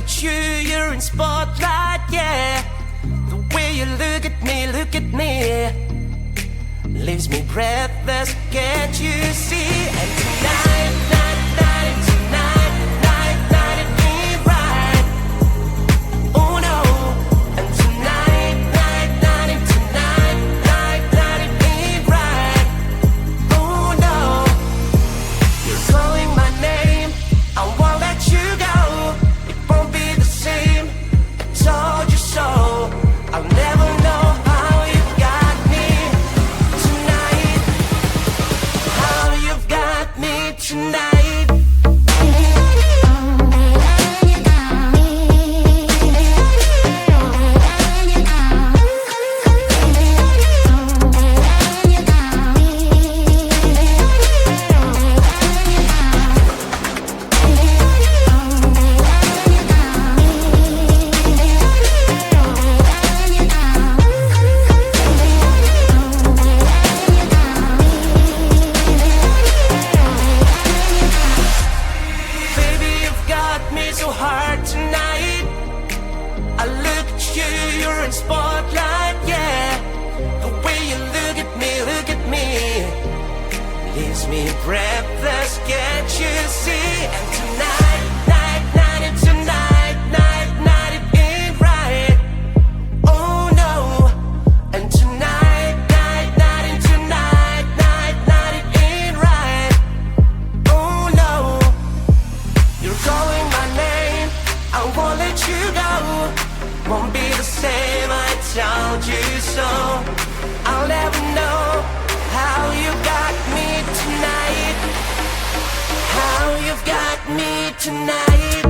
at you, you're in spotlight, yeah. The way you look at me, leaves me breathless, can't you see? And tonight, it ain't right. Oh no. And tonight, it ain't right. Oh no. You're calling my name, I won't let you go. It won't be the same, I told you so. I'll never know how you've got me tonight. How you've got me tonight. Breathless, can't you see? And tonight, it ain't right. Oh no. And tonight, it ain't right. Oh no. You're calling my name, I won't let you go. Won't be the same, I told you so. I'll never know how you got me tonight. How you've got me tonight.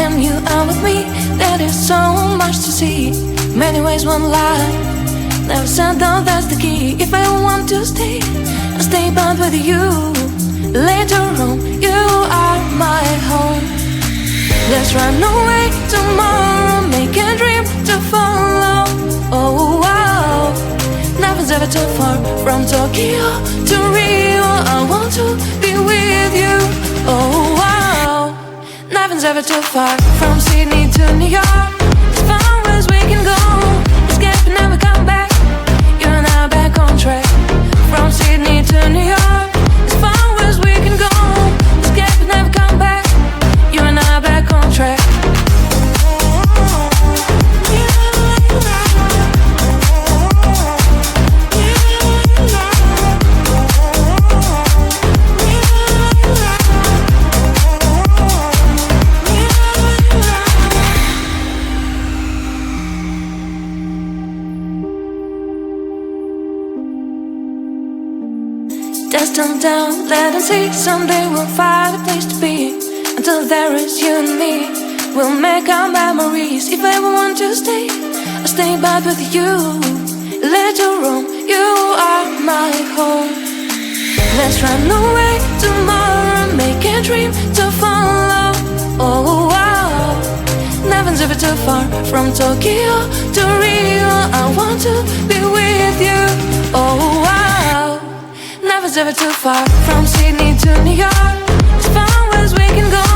And you are with me, there is so much to see. Many ways, one life. Never said no, that's the key. If I want to stay, I'll stay bound with you. Later on, you are my home. Let's run away tomorrow, make a dream to follow. Oh wow, nothing's ever too far. From Tokyo to Rio, I want to be with you. Oh wow, nothing's ever too far. From Sydney to New York, as far as we can go. Escape and never come back, you and I back on track. From Sydney to New York, as far as we can go. Escape and never come back, you and I back on track. Destined down, let us see. Someday we'll find a place to be. Until there is you and me, we'll make our memories. If I ever want to stay, I'll stay back with you. Later on, you are my home. Let's run away tomorrow, make a dream to follow. Oh wow, nothing's ever too far. From Tokyo to Rio, I want to be with you. Oh wow, nothing's ever too far. From Sydney to New York, as far as we can go.